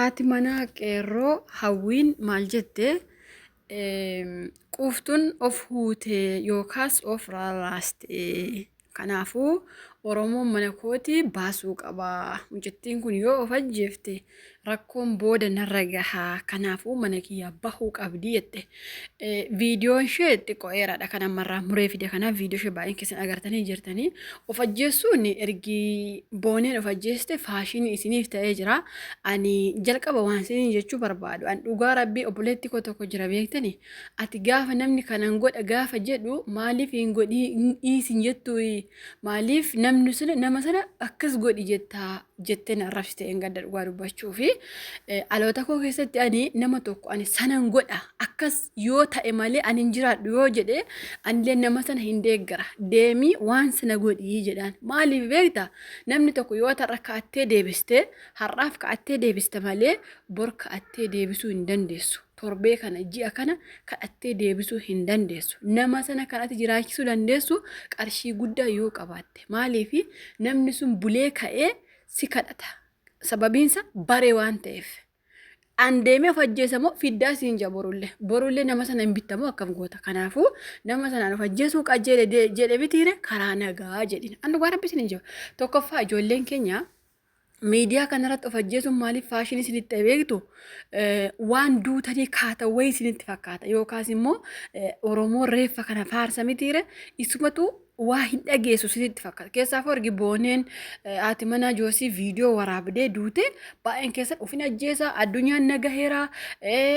haati manaa qeerroo hawwiin maal jette quuftuun of huute yookaas of rarraaste. Kanaafuu Oromoon mana kootii baasuu qaba. Mucattiin kun yoo of ajjeefte rakkoon booda narra gahaa. Kanaafuu mana kiyya bahuu qabdi jette. Viidiyoon ishee xiqqoo'eeraadha. Kan ammarraa muree fide kanaaf viidiyoo ishee baay'een keessan agartanii jirtanii. Of ajjeessuun ergi booneen of ajjeeste faashinii isiniif ta'ee jira. Ani jalqaba waan isiniin jechuu barbaadu. An dhugaa rabbii obboleetti koo tokko jira beektanii. Ati gaafa namni kanan godha gaafa jedhu maaliif hin godhii dhiisin jettu maaliif namni sun nama sana akkas godhi jettee narrabsite hin gadda dhugaa dubbachuu fi aloota koo keessatti ani nama tokko ani sanan godha akkas yoo ta'e malee ani hin jiraadhu yoo jedhe anillee nama sana hin deeggara deemii waan sana godhii jedhaan maaliif beekta namni tokko yoo tarra ka'attee deebiste har'aaf ka'attee deebiste malee bor ka'attee deebisuu hin dandeessu. Torbee kana ji'a kana kadhattee deebisuu hin dandeessu. Nama sana kanatti jiraachisuu dandeessu qarshii guddaa yoo qabaatte. Maaliif namni sun bulee ka'ee si kadhata. Sababiinsa bare waan ta'eef. An deemee of ajjeesamoo fiddaa siin jira borullee. Borullee nama sana hin bittamoo akkam goota. Kanaafuu nama sanaan of ajjeesuu qajeele jedhe bitiire karaa nagaa jedhin. An dhugaa rabbisin hin jiru. Tokkoffaa ijoolleen keenya miidiyaa kanarratti of ajjeesuun maaliif faashinii isinitti beektu waan duutanii kaatawwee isinitti fakkaata yookaas immoo Oromoo reeffa kana faarsa mitiire isumatu waa hin dhageessu isinitti fakkaata. Keessaafuu ergi booneen haati manaa Joosii viidiyoo waraabdee duute baay'een keessan ofin ajjeesaa addunyaan nagaheera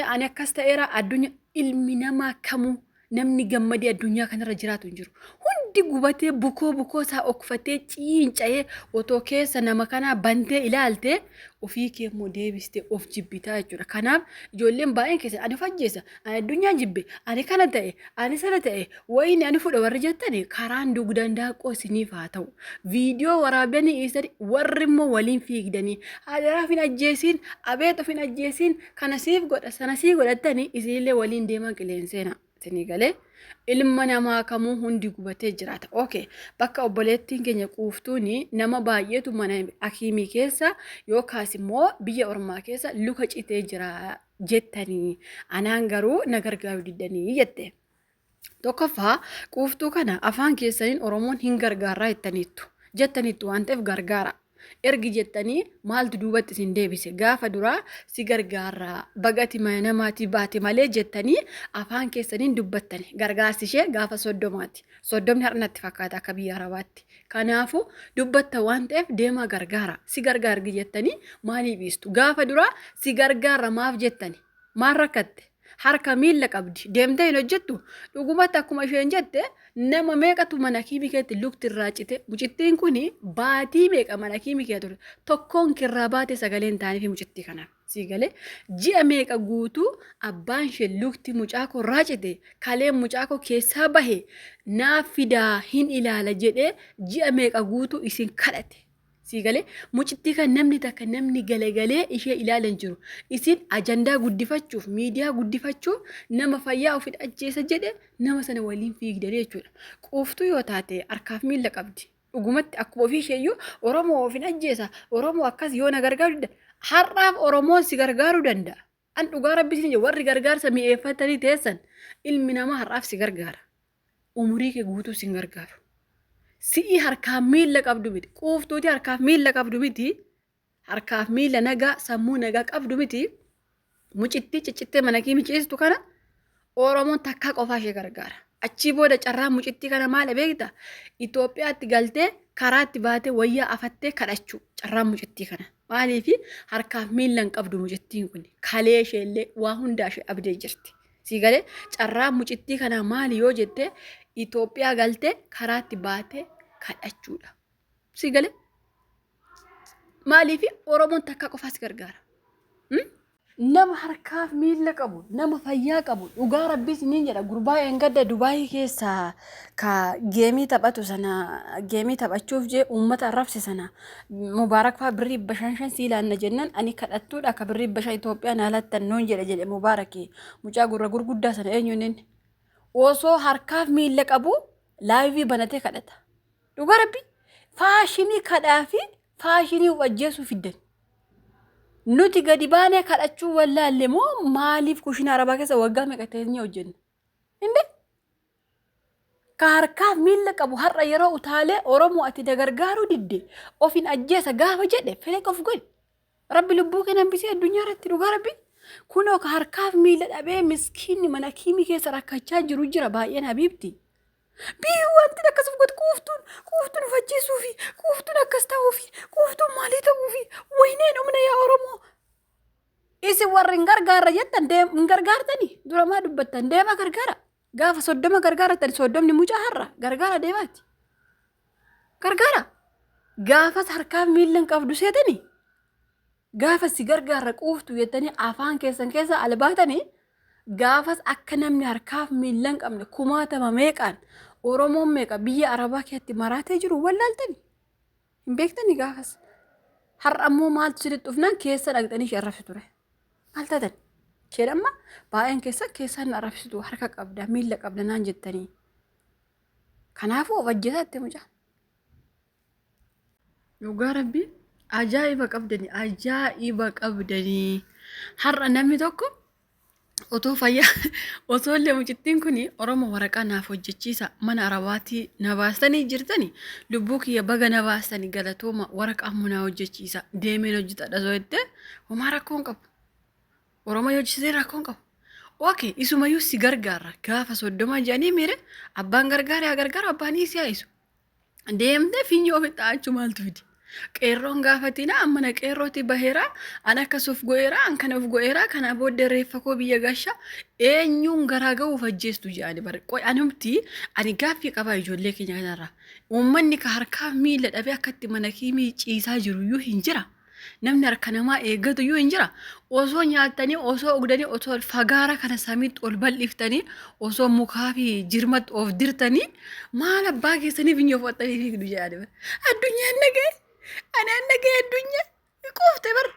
ani akkas ta'eera addunyaa ilmi namaa kamuu namni gammadee addunyaa kanarra jiraatu hin jiru. Hundi gubatee bukoo isaa okfatee ciinca'ee otoo keessa nama kanaa bantee ilaalte ofii kee immoo deebistee of jibbitaa jechuudha. Kanaaf ijoolleen baay'een keessan ani of ajjeesa, ani addunyaan jibbe, ani kana ta'e, ani sana ta'e, wayini ani fudha warri jettani karaan dugdaan daaqoo isiniif haa ta'u. Viidiyoo waraabanii isani warri immoo waliin fiigdanii haadaraaf hin ajjeesiin, abeet of hin ajjeesiin, kana siif godha, sana siif godhattanii isinillee waliin deeman qilleenseena. Galee ilma namaa kamuu hundi gubatee jiraata. Okay, bakka obboleettiin keenya quuftuuni nama baay'eetu mana akiimii keessa yookaas immoo biyya ormaa keessa luka citee jira jettanii anaan garuu na gargaaru diddanii jette. Tokkoffaa quuftuu kana afaan keessaniin Oromoon hin gargaaraa jettaniittu waan ta'eef gargaara. Ergi jettanii maaltu duubatti isin deebise gaafa duraa si gargaara bagati namaatii baate malee jettanii afaan keessaniin dubbattani gargaarsi ishee gaafa soddomaati. Soddomni har'anatti fakkaata akka biyya Arabaatti. Kanaafuu dubbatta waan ta'eef deemaa gargaara. Si gargaargi jettanii maaliif dhiistu? Gaafa duraa si gargaara maaf jettani? Maal rakkatte? Harka miila qabdi deemtee hin hojjettu dhugumatti akkuma isheen jette nama meeqatu mana kiimikeetti lukti irraa cite mucittiin kun baatii meeqa mana kiimikee ture tokkoon kirraa baate sagaleen taaniif mucittii kanaaf si galee ji'a meeqa guutuu abbaan ishee lukti mucaakoo irraa cite kaleen mucaakoo keessaa bahe naaf fidaa hin ilaala jedhee ji'a meeqa guutuu isin kadhate. Sigale mucittii kan namni takka namni galagalee ishee ilaalan jiru. Isin ajandaa guddifachuuf miidiyaa guddifachuuf nama fayyaa ofii ajjeesa jedhe nama sana waliin fiigdanii jechuudha. Quuftuu yoo taate harkaaf miila qabdi. Dhugumatti akkuma ofii isheeyyuu Oromoo ofii ajjeesa. Oromoo akkas yoo na gargaaru danda'a. Har'aaf Oromoon si gargaaruu danda'a. An dhugaa rabbiin jedhu warri gargaarsa mi'eeffatanii teessan ilmi namaa har'aaf si gargaara. Umurii kee guutuu si gargaaru. Si'i harkaaf miila qabdu miti. Quuftuuti harkaaf miila qabdu miti. Harkaaf miila nagaa sammuu nagaa qabdu miti. Mucittii ciccittee mana kiimikeessitu kana Oromoon takkaa qofaa ishee gargaara. Achii booda carraa mucittii kana maal beekta? Itoophiyaatti galtee karaatti baatee wayyaa afattee kadhachuu carraa mucittii kana. Maaliif harkaaf miila hin qabdu mucittiin kun kalee isheellee waa hundaa ishee abdee jirti. Sigalee carraa mucittii kana maali yoo jette Itoophiyaa galtee karaatti baatee kadhachuudha. Sigalee maaliif Oromoon takka qofaas gargaara. Nama harkaaf miila qabu, nama fayyaa qabu, dhugaa rabbii isiniin jedha gurbaa engadda Dubaayii keessaa ka geemii taphatu sana geemii taphachuuf jee uummata arrabse sana Mubaarak faa birrii 500 siilaanna jennan ani kadhattuudha ka birrii 500 Itoophiyaan haalattan noon jedhe Mubaarakii mucaa gurra gurguddaa sana eenyuun osoo harkaaf miila qabu laayivii banatee kadhata. Dhugaa rabbii faashinii kadhaa fi faashinii ajjeesuu fiddan. nuti gadi baanee kadhachuu wallaalle moo maaliif kushina arabaa keessa waggaa meeqateenye hojjenna? Inde ka harkaaf miila qabu har'a yeroo utaalee Oromoo ati dagargaaruu didde ofin ajjeesa gaafa jedhe fedhe of godhe. Rabbi lubbuu kennan bisee addunyaa irratti dhugaa rabbi. Kunoo ka harkaaf miila dhabee miskiinni mana kiimii keessa rakkachaa jiru jira baay'een habiibti. Bii wanti akkasuma godhu kuuftuun uffachiisuu fi kuuftuun akkas ta'uu fi kuuftuun maalii ta'uu fi wayneen humna yaa Oromoo. Isin warri hin gargaarra jettan hin gargaartanii duramaa dubbattan deema gargaara. Gaafa 30 gargaaratan 30 mucaa har'a gargaara deemaati. Gargaara. Gaafas harkaaf miila hin qabdu seetanii. Gaafa si gargaarra quuftu jettanii afaan keessan keessa albaatanii gaafas akka namni harkaaf miila hin qabne kumaatama meeqaan Oromoon meeqa biyya Arabaa keessatti maraatee jiru wallaaltanii hin beektanii gaafas har'a ammoo maaltu sirriitti dhufnaan keessa dhaqxanii sharrafsi ture maal taatan jedhama baay'een keessaan arrabsitu harka qabda miila qabda naan jettanii kanaafuu of ajjeesaatti mucaa dhugaa rabbii ajaa'iba qabdanii har'a namni tokko otoo fayyaa otoo illee mucittiin kun Oromoo waraqaa naaf hojjechiisa mana Arabaatii na baastanii jirtanii lubbuu kiyya baga na baastanii galatooma waraqaa munaa hojjechiisa deemeen hojjetadha soo jettee homaa rakkoon qabu Oromoo hojjechiisee rakkoon qabu. Ookee isumayyuu si gargaara gaafa 30 jedhanii miire abbaan gargaara abbaan isii haayisu deemtee finyoo ofi xaachuu maaltu fidi. Qeerroon gaafatina ammana qeerrooti baheera an akkasuuf go'eera an kana of go'eera kana booddee reeffa koo biyya gasha eenyuun garaa ga'uuf ajjeestu jedhani bare qoy anumti ani gaaffii qabaa ijoollee keenya kanarraa uummanni ka harkaa miila dhabee akkatti mana kiimii ciisaa jiru iyyuu hin jira namni harka namaa eeggatu iyyuu hin jira osoo nyaatanii osoo ogdanii osoo fagaara kana samiitti ol bal'iftanii osoo mukaa fi jirmatti of dirtanii maal abbaa keessanii finyoo fudhatanii fiigdu jedhani addunyaan nagee أنا نجي الدنيا كوفت بر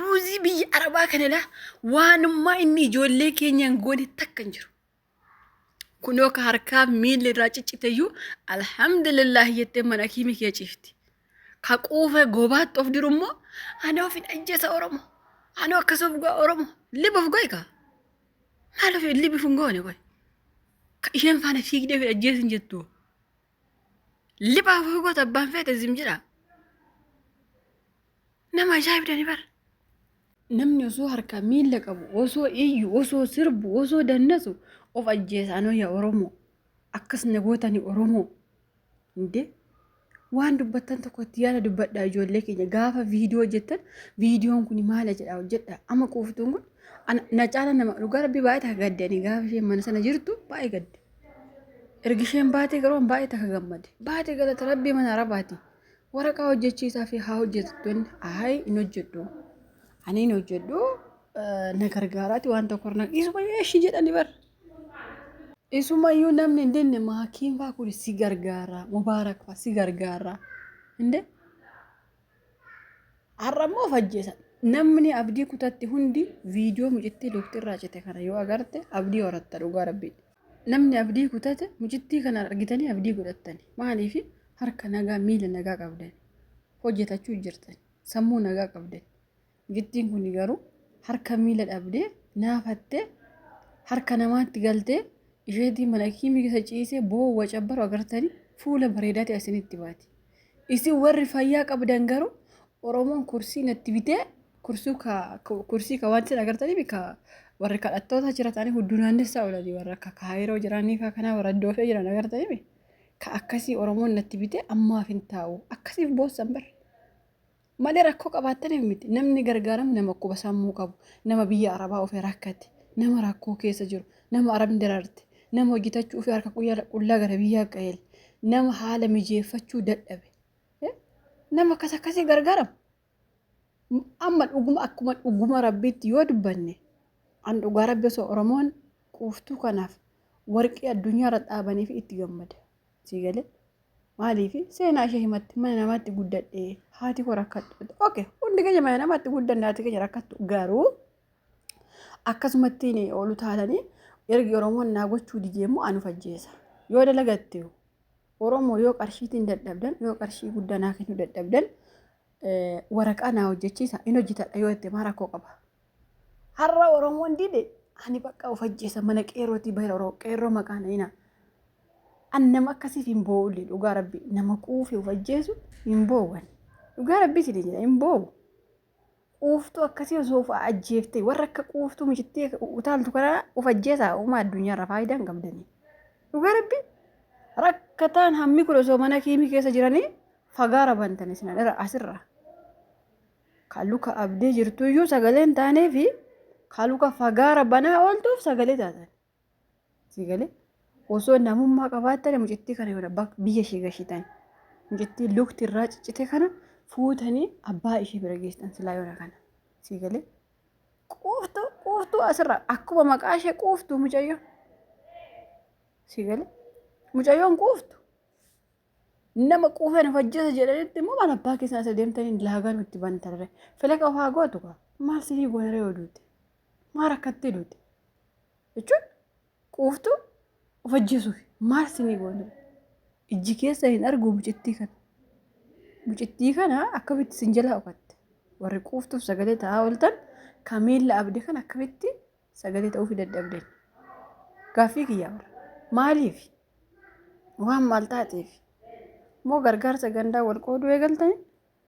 روزي بي أربعة كنا لا وانما إني جولي كينيا نقولي تكنجر كنوك هركاب مين لراجع تيجو الحمد لله يتم أكيمي كي شفتي كاكوفة غوبات أوف درمو أنا في أجلس أورمو أنا كسب غا أورمو اللي بفقوي كا ما له في اللي بفقوني كوي كإيشان فانا فيك ده في أجلس نجتو اللي بفقو تبان فيه تزمجرا nama ajaa'ibdani bar namni osoo harka miila qabu osoo iyyu osoo sirbu osoo dannasu of ajjeesaanoo yaa Oromoo akkas nagootani Oromoo inde waan dubbattan tokkotti yaala dubbadhaa ijoollee keenya gaafa viidiyoo jettan viidiyoon kun maala jedha hojjedha ama quuftuun kun na caala nama dhugaa rabbi baay'ee taka gaddanii gaafa isheen mana sana jirtu baay'ee gadde ergi isheen baatee garoon baay'ee taka gammade baatee galata rabbii mana Arabaati waraqaa hojjechiisaa fi haa hojjettoonni ahay hin hojjedhu ani hin hojjedhu na gargaaraati waan tokko na isumayyuu eeshi jedhani bar isumayyuu namni hin dinne maakiin faa kun si gargaara mubaarak faa si gargaara inde har'ammoo of ajjeesan namni abdii kutatti hundi viidiyoo mucittii dooktirraa cite kana yoo agarte abdii horatta dhugaa rabbii namni abdii kutate mucittii kana argitanii abdii godhattani maaliifi harka nagaa miila nagaa qabdan hojjetachuu jirtan sammuu nagaa qabdan gittiin kun garuu harka miila dhabdee naafattee harka namaatti galtee isheetii mana kiimii keessa ciisee boo'uu cabbaru agartanii fuula bareedaa ta'e isinitti baati isin warri fayyaa qabdan garuu Oromoon kursii natti bitee kursii ka waan isin agartanii bika warri kadhattoota jiratanii huddunaannessaa oolanii warra akka kaayiroo jiranii faa kanaa warra doofee jiran agartanii ka akkasii Oromoon natti bitee ammaaf hin taa'u akkasiif boossan bar malee rakkoo qabaataniif miti namni gargaaramu nama quba sammuu qabu nama biyya Arabaa ofii rakkate nama rakkoo keessa jiru nama Arabni daraarte nama hojjetachuu ofii harka qullaa gara biyyaa qe'eel nama haala mijeeffachuu dadhabe nama akkasii gargaaramu amma dhuguma rabbiitti yoo dubbanne an dhugaa rabbi osoo Oromoon quuftuu kanaaf warqii addunyaa irra dhaabanii fi itti gammada. Sigale maaliifi seenaa ishee himatti mana namaatti guddadhe haati koo rakkattu okay hundi keenya mana namaatti guddanne haati keenya rakkattu garuu akkasumatti oolu taatanii ergi Oromoon naa gochuu dijeemmoo anu fajjeessa yoo dalagatte Oromoo yoo qarshiitiin dadhabdan yoo qarshii guddanaa kennuu dadhabdan waraqaa naa hojjechiisa inni hojjetadha yoo itti maa rakkoo qaba. Har'a Oromoon dide ani bakka of ajjeesa mana qeerrootii bahee qeerroo maqaan ina. An nama akkasiif hin boo'ullee dhugaa rabbi nama quufee of ajjeesu hin boo'an. Dhugaa rabbi si jedha hin boo'u. Quuftuu akkasii osoo of ajjeeftee warra akka quuftuu mijittee utaaltu kana of ajjeesaa uumaa addunyaarra faayidaa hin qabdanii. Dhugaa rabbi rakkataan hammi kun osoo mana kiimii keessa jiranii fagaara bantanii sinan irra asirra. Kan luka abdee jirtu iyyuu sagaleen taanee fi kan luka fagaara banaa ooltuuf sagalee taatan. Sagalee osoo namummaa qabaatanii mucittii kana yoo biyya ishee gashitan mucittii lukti irraa ciccite kana fuutanii abbaa ishee bira geessan silaa yoo kana. Sagalee quuftuu asirra akkuma maqaa ishee quuftuu mucayyoo. Sagalee mucayyoon quuftu. Nama quufeen of ajjeesa jedhanitti immoo maal abbaa keessaa isa deemtanii laagaan itti bantarre filaqa ofaa gootu kaa maal sinii goonaree yoo duute maal rakkattee duute jechuun quuftuu of ajjeesuuf maal sinii goonaree ijji keessa hin argu mucittii kana akkamitti sin jalaa ofatte warri quuftuuf sagalee ta'aa ooltan kamiilla abdii kan akkamitti sagalee ta'uuf dadhabden gaaffii kiyyaa maaliif waan maal taateef moo gargaarsa gandaa wal qooduu eegaltanii